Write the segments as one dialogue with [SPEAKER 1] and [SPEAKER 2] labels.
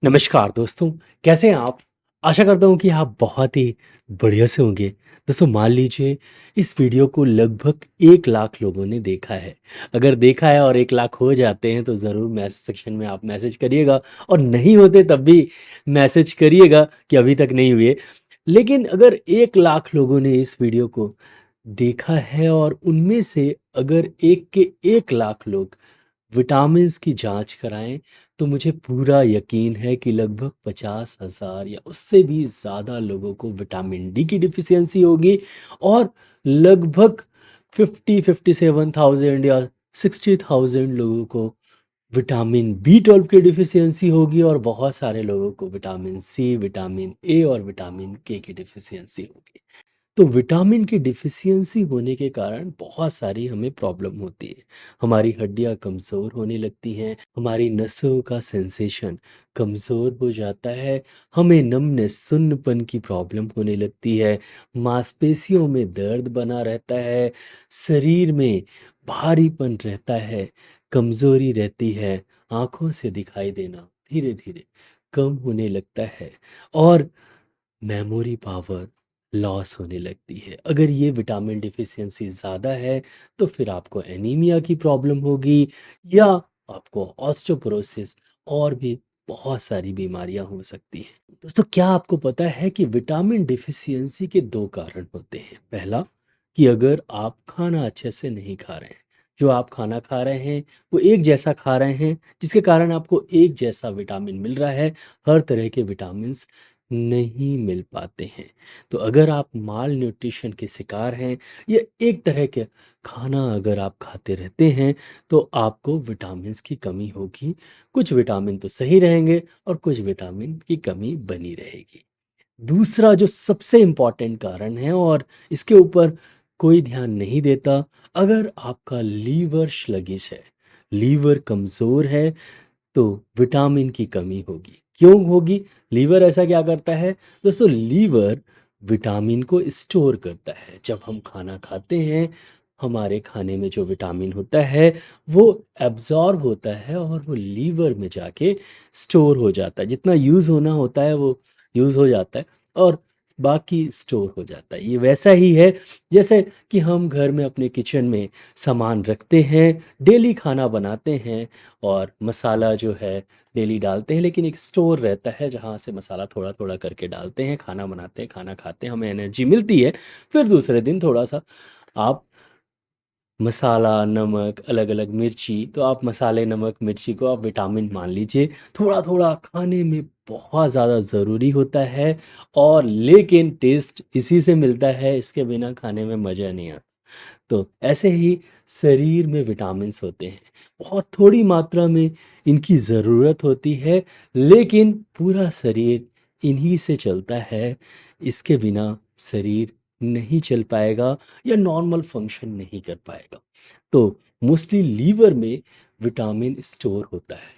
[SPEAKER 1] नमस्कार दोस्तों, कैसे हैं आप? आशा करता हूँ कि आप बहुत ही बढ़िया से होंगे। दोस्तों मान लीजिए इस वीडियो को लगभग 1 लाख लोगों ने देखा है। अगर देखा है और 1 लाख हो जाते हैं तो ज़रूर मैसेज सेक्शन में आप मैसेज करिएगा और नहीं होते तब भी मैसेज करिएगा कि अभी तक नहीं हुए। लेकिन अगर 1 लाख लोगों ने इस वीडियो को देखा है और उनमें से अगर 1 के 1 लाख लोग विटामिन्स की जांच कराएं तो मुझे पूरा यकीन है कि लगभग 50,000 या उससे भी ज़्यादा लोगों को विटामिन डी की डिफिशियंसी होगी और लगभग 57,000 या 60,000 लोगों को विटामिन बी 12 की डिफिशियंसी होगी और बहुत सारे लोगों को विटामिन सी, विटामिन ए और विटामिन के की डिफिशियंसी होगी। तो विटामिन की डिफिशियंसी होने के कारण बहुत सारी हमें प्रॉब्लम होती है। हमारी हड्डियाँ कमज़ोर होने लगती हैं, हमारी नसों का सेंसेशन कमज़ोर हो जाता है, हमें नमनेस, सुन्नपन की प्रॉब्लम होने लगती है, मांसपेशियों में दर्द बना रहता है, शरीर में भारीपन रहता है, कमज़ोरी रहती है, आँखों से दिखाई देना धीरे-धीरे कम होने लगता है और मेमोरी पावर लॉस होने लगती है। अगर ये विटामिन डिफिशियंसी ज़्यादा है, तो फिर आपको एनीमिया की प्रॉब्लम होगी या आपको ऑस्टियोपोरोसिस और भी बहुत सारी बीमारियाँ हो सकती हैं। दोस्तों क्या आपको पता है कि विटामिन डिफिशियंसी के 2 कारण होते हैं? पहला कि अगर आप खाना अच्छे से नहीं खा रहे हैं, जो आप खाना खा रहे हैं, वो एक जैसा खा रहे हैं, जिसके कारण आपको एक जैसा विटामिन मिल रहा है, हर तरह के विटामिन्स नहीं मिल पाते हैं। तो अगर आप माल न्यूट्रिशन के शिकार हैं या एक तरह के खाना अगर आप खाते रहते हैं तो आपको विटामिन्स की कमी होगी। कुछ विटामिन तो सही रहेंगे और कुछ विटामिन की कमी बनी रहेगी। दूसरा जो सबसे इम्पोर्टेंट कारण है और इसके ऊपर कोई ध्यान नहीं देता, अगर आपका लीवर स्लगिश है, लीवर कमज़ोर है तो विटामिन की कमी होगी। क्यों होगी? लीवर ऐसा क्या करता है? दोस्तों लीवर विटामिन को स्टोर करता है। जब हम खाना खाते हैं, हमारे खाने में जो विटामिन होता है, वो एब्ज़ॉर्ब होता है और वो लीवर में जाके स्टोर हो जाता है। जितना यूज़ होना होता है, वो यूज़ हो जाता है और बाकी स्टोर हो जाता है। ये वैसा ही है जैसे कि हम घर में अपने किचन में सामान रखते हैं, डेली खाना बनाते हैं और मसाला जो है डेली डालते हैं, लेकिन एक स्टोर रहता है जहाँ से मसाला थोड़ा-थोड़ा करके डालते हैं, खाना बनाते हैं, खाना खाते हैं, हमें एनर्जी मिलती है। फिर दूसरे दिन थोड़ा-सा आप मसाला, नमक, अलग-अलग मिर्ची, तो आप मसाले, नमक, मिर्ची को आप विटामिन मान लीजिए, थोड़ा-थोड़ा खाने में बहुत ज़्यादा ज़रूरी होता है और लेकिन टेस्ट इसी से मिलता है, इसके बिना खाने में मज़ा नहीं आता। तो ऐसे ही शरीर में विटामिन्स होते हैं, बहुत थोड़ी मात्रा में इनकी ज़रूरत होती है, लेकिन पूरा शरीर इन्हीं से चलता है, इसके बिना शरीर नहीं चल पाएगा या नॉर्मल फंक्शन नहीं कर पाएगा। तो मोस्टली लीवर में विटामिन स्टोर होता है,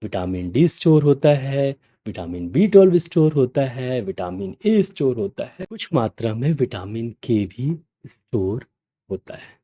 [SPEAKER 1] विटामिन डी स्टोर होता है, विटामिन बी 12 स्टोर होता है, विटामिन ए स्टोर होता है, कुछ मात्रा में विटामिन के भी स्टोर होता है।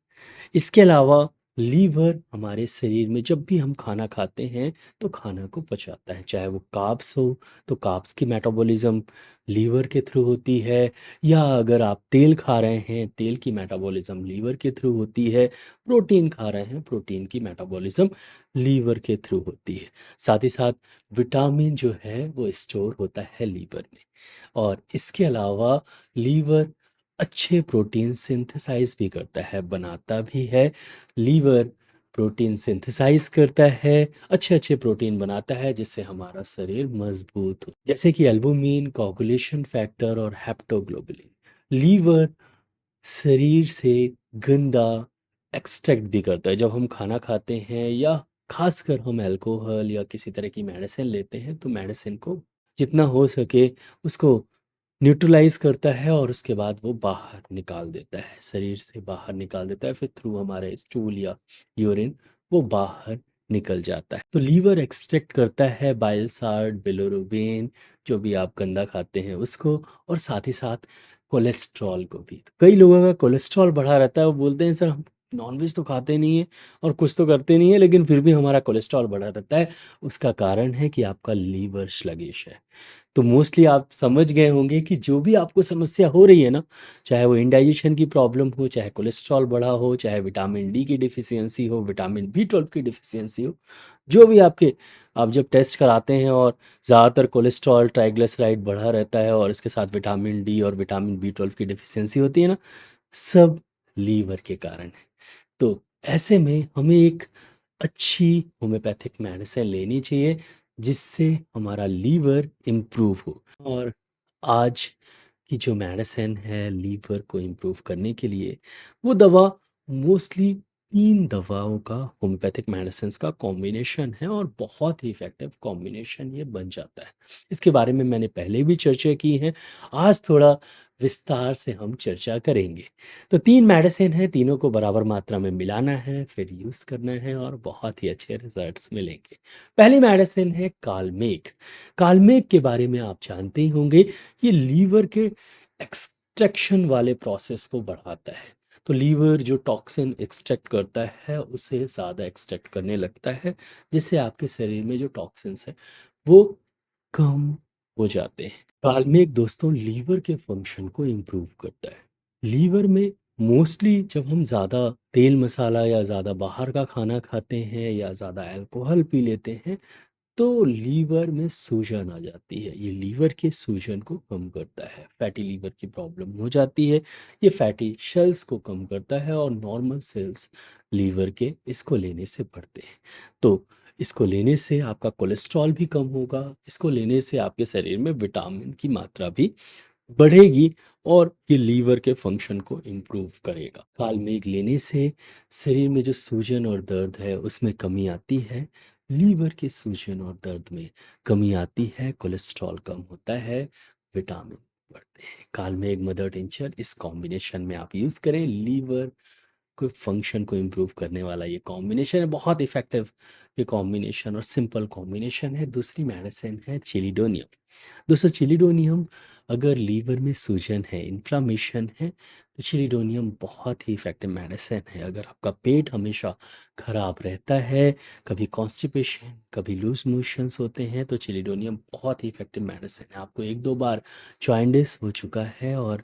[SPEAKER 1] इसके अलावा लीवर हमारे शरीर में जब भी हम खाना खाते हैं तो खाना को पचाता है, चाहे वो कार्ब्स हो तो कार्ब्स की मेटाबॉलिज्म लीवर के थ्रू होती है या अगर आप तेल खा रहे हैं तेल की मेटाबॉलिज्म लीवर के थ्रू होती है, प्रोटीन खा रहे हैं प्रोटीन की मेटाबॉलिज्म लीवर के थ्रू होती है। साथ ही साथ विटामिन जो है वो स्टोर होता है लीवर में और इसके अलावा लीवर अच्छे प्रोटीन सिंथेसाइज भी करता है, बनाता भी है। लीवर प्रोटीन सिंथेसाइज करता है, अच्छे-अच्छे प्रोटीन बनाता है जिससे हमारा शरीर मजबूत हो। जैसे कि एल्बुमिन, कोagulation फैक्टर और हेप्टोग्लोबुलिन। लीवर शरीर से गंदा एक्सट्रैक्ट भी करता है। जब हम खाना खाते हैं या खासकर हम अल्कोहल या किसी तरह की मेडिसिन लेते हैं तो मेडिसिन को जितना हो सके उसको न्यूट्रलाइज़ करता है और उसके बाद वो बाहर निकाल देता है, शरीर से बाहर निकाल देता है, फिर थ्रू हमारे स्टूल या यूरिन वो बाहर निकल जाता है। तो लीवर एक्सट्रैक्ट करता है बाइल साल्ट, बिलिरुबिन, जो भी आप गंदा खाते हैं उसको और साथ ही साथ कोलेस्ट्रॉल को भी। कई लोगों का कोलेस्ट्रॉल बढ़ा रहता है, वो बोलते हैं सर हम नॉनवेज तो खाते नहीं हैं और कुछ तो करते नहीं हैं, लेकिन फिर भी हमारा कोलेस्ट्रॉल बढ़ा रहता है। उसका कारण है कि आपका लीवर स्लगिश है। तो मोस्टली आप समझ गए होंगे कि जो भी आपको समस्या हो रही है ना, चाहे वो इंडाइजेशन की प्रॉब्लम हो, चाहे कोलेस्ट्रॉल बढ़ा हो, चाहे विटामिन डी की डिफिशियंसी हो, विटामिन बी 12 की डिफिशियंसी हो, जो भी आपके, आप जब टेस्ट कराते हैं और ज़्यादातर कोलेस्ट्रॉल ट्राइग्लिसराइड बढ़ा रहता है और इसके साथ विटामिन डी और विटामिन बी 12 की डिफिशियंसी होती है ना, सब लीवर के कारण है। तो ऐसे में हमें एक अच्छी होम्योपैथिक मेडिसिन लेनी चाहिए, जिससे हमारा लीवर इम्प्रूव हो। और आज की जो मेडिसिन है लीवर को इम्प्रूव करने के लिए, वो दवा मोस्टली 3 दवाओं का, होम्योपैथिक मेडिसिन्स का कॉम्बिनेशन है और बहुत ही इफ़ेक्टिव कॉम्बिनेशन ये बन जाता है। इसके बारे में मैंने पहले भी चर्चा की है, आज थोड़ा विस्तार से हम चर्चा करेंगे। तो 3 मेडिसिन हैं, तीनों को बराबर मात्रा में मिलाना है, फिर यूज़ करना है और बहुत ही अच्छे रिज़ल्ट्स मिलेंगे। पहली मेडिसिन है कालमेघ। कालमेघ के बारे में आप जानते ही होंगे, ये लीवर के एक्सट्रैक्शन वाले प्रोसेस को बढ़ाता है। तो लीवर जो टॉक्सिन एक्सट्रैक्ट करता है, उसे ज़्यादा एक्सट्रैक्ट करने लगता है, जिससे आपके शरीर में जो टॉक्सिन्स हैं, वो कम हो जाते हैं। कालमेघ दोस्तों लीवर के फंक्शन को इम्प्रूव करता है। लीवर में मोस्टली जब हम ज़्यादा तेल मसाला या ज़्यादा बाहर का खाना खाते हैं या ज़्यादा अल्कोहल पी लेते हैं, तो लीवर में सूजन आ जाती है। ये लीवर के सूजन को कम करता है, फैटी लीवर की प्रॉब्लम हो जाती है। ये फैटी सेल्स को कम करता है और नॉर्मल सेल्स लीवर के इसको लेने से बढ़ते हैं। तो इसको लेने से आपका कोलेस्ट्रॉल भी कम होगा, इसको लेने से आपके शरीर में विटामिन की मात्रा भी बढ़ेगी और ये लीवर के फंक्शन को इम्प्रूव करेगा। कालमेघ लेने से शरीर में जो सूजन और दर्द है उसमें कमी आती है, लीवर के सूजन और दर्द में कमी आती है, कोलेस्ट्रॉल कम होता है, विटामिन बढ़ते हैं। कालमेघ मदर टिंचर इस कॉम्बिनेशन में आप यूज़ करें, लीवर को फंक्शन को इम्प्रूव करने वाला ये कॉम्बिनेशन है, बहुत इफ़ेक्टिव ये कॉम्बिनेशन और सिंपल कॉम्बिनेशन है। दूसरी मेडिसिन है चिलिडोनियम। दोस्तों चिलिडोनियम, अगर लीवर में सूजन है, इन्फ्लामेशन है, तो चिलिडोनियम बहुत ही इफ़ेक्टिव मेडिसिन है। अगर आपका पेट हमेशा खराब रहता है, कभी कॉन्स्टिपेशन, कभी लूज़ मोशंस होते हैं, तो चिलिडोनियम बहुत ही इफ़ेक्टिव मेडिसिन है। आपको 1-2 बार जॉन्डिस हो चुका है और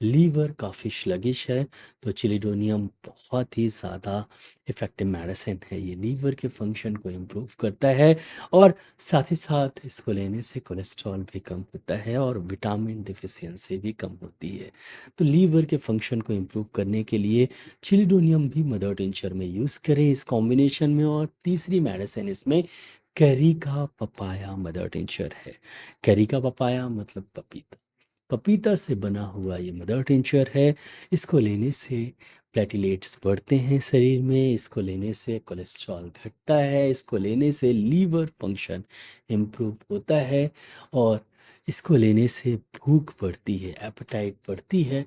[SPEAKER 1] लीवर काफ़ी स्लगिश है, तो चिलिडोनियम बहुत ही ज़्यादा इफ़ेक्टिव मेडिसिन है। ये लीवर के फंक्शन को इम्प्रूव करता है और साथ ही साथ इसको लेने से कोलेस्ट्रॉल भी कम होता है और विटामिन डिफिशियंसी भी कम होती है। तो लीवर के फंक्शन को इम्प्रूव करने के लिए चिलिडोनियम भी मदर टिंचर में यूज़ करें इस कॉम्बिनेशन में। और तीसरी मेडिसिन इसमें कैरिका पपाया मदर टिंचर है। कैरिका पपाया मतलब पपीता। पपीता से बना हुआ ये मदर टिंचर है। इसको लेने से प्लेटलेट्स बढ़ते हैं शरीर में, इसको लेने से कोलेस्ट्रॉल घटता है, इसको लेने से लीवर फंक्शन इम्प्रूव होता है और इसको लेने से भूख बढ़ती है, एपेटाइट बढ़ती है,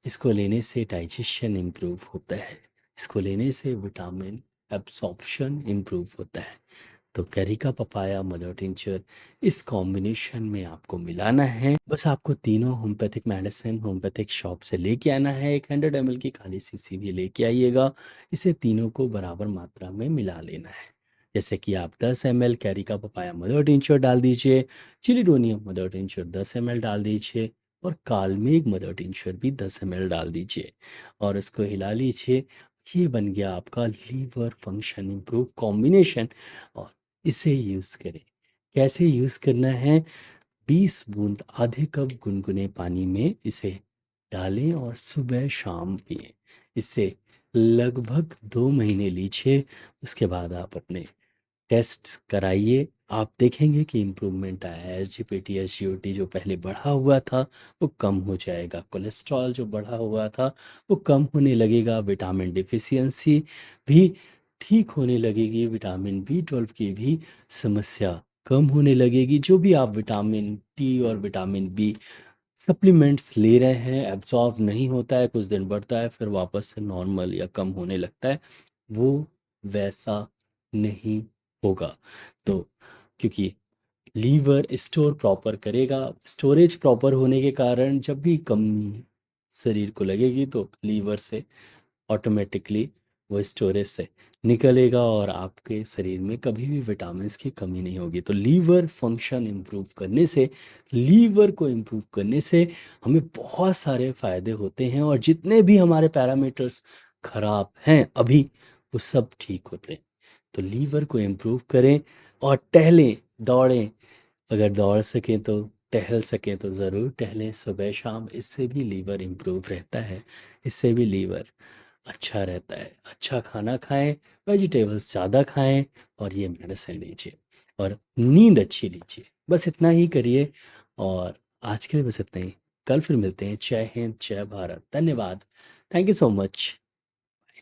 [SPEAKER 1] इसको लेने से डाइजेशन इम्प्रूव होता है, इसको लेने से विटामिन एब्सॉर्प्शन इम्प्रूव होता है। तो कैरिका पपाया मदर टिंचर इस कॉम्बिनेशन में आपको मिलाना है। बस आपको तीनों होम्योपैथिक मेडिसिन होम्योपैथिक शॉप से लेके आना है। एक 100 ml की खाली शीशी भी लेके आइएगा। इसे तीनों को बराबर मात्रा में मिला लेना है। जैसे कि आप 10 ml Carica papaya mother tincture डाल दीजिए, चिलिडोनियम मदर टिंचर 10 ml डाल दीजिए और कालमेघ मदर टिंचर भी 10 ml डाल दीजिए और उसको हिला लीजिए। ये बन गया आपका लीवर फंक्शन इम्प्रूव कॉम्बिनेशन और इसे यूज़ करें। कैसे यूज़ करना है? 20 बूंद आधे कप गुनगुने पानी में इसे डालें और सुबह शाम पिएँ। इससे लगभग 2 महीने लीजिए, उसके बाद आप अपने टेस्ट कराइए। आप देखेंगे कि इम्प्रूवमेंट आया है। एसजीपीटी, एसजीओटी जो पहले बढ़ा हुआ था, वो कम हो जाएगा। कोलेस्ट्रॉल जो बढ़ा हुआ था, वो कम होने लगेगा। विटामिन डिफिशियंसी भी ठीक होने लगेगी। विटामिन बी 12 की भी समस्या कम होने लगेगी। जो भी आप विटामिन टी और विटामिन बी सप्लीमेंट्स ले रहे हैं, एब्जॉर्ब नहीं होता है, कुछ दिन बढ़ता है, फिर वापस से नॉर्मल या कम होने लगता है, वो वैसा नहीं होगा। तो क्योंकि लीवर स्टोर प्रॉपर करेगा, स्टोरेज प्रॉपर होने के कारण जब भी कमी शरीर को लगेगी, तो लीवर से ऑटोमेटिकली वो स्टोरेज से निकलेगा और आपके शरीर में कभी भी विटामिन्स की कमी नहीं होगी। तो लीवर फंक्शन इम्प्रूव करने से, लीवर को इम्प्रूव करने से हमें बहुत सारे फ़ायदे होते हैं और जितने भी हमारे पैरामीटर्स खराब हैं अभी, वो सब ठीक हो रहे हैं। तो लीवर को इम्प्रूव करें और टहलें, दौड़ें। अगर दौड़ सकें तो टहल सकें तो ज़रूर टहलें सुबह शाम। इससे भी लीवर इम्प्रूव रहता है, इससे भी लीवर अच्छा रहता है। अच्छा खाना खाएं, वेजिटेबल्स ज़्यादा खाएं और ये मेडिसिन लीजिए और नींद अच्छी लीजिए। बस इतना ही करिए और आज के लिए बस इतना ही। कल फिर मिलते हैं। जय हिंद, जय भारत, धन्यवाद। Thank you so much.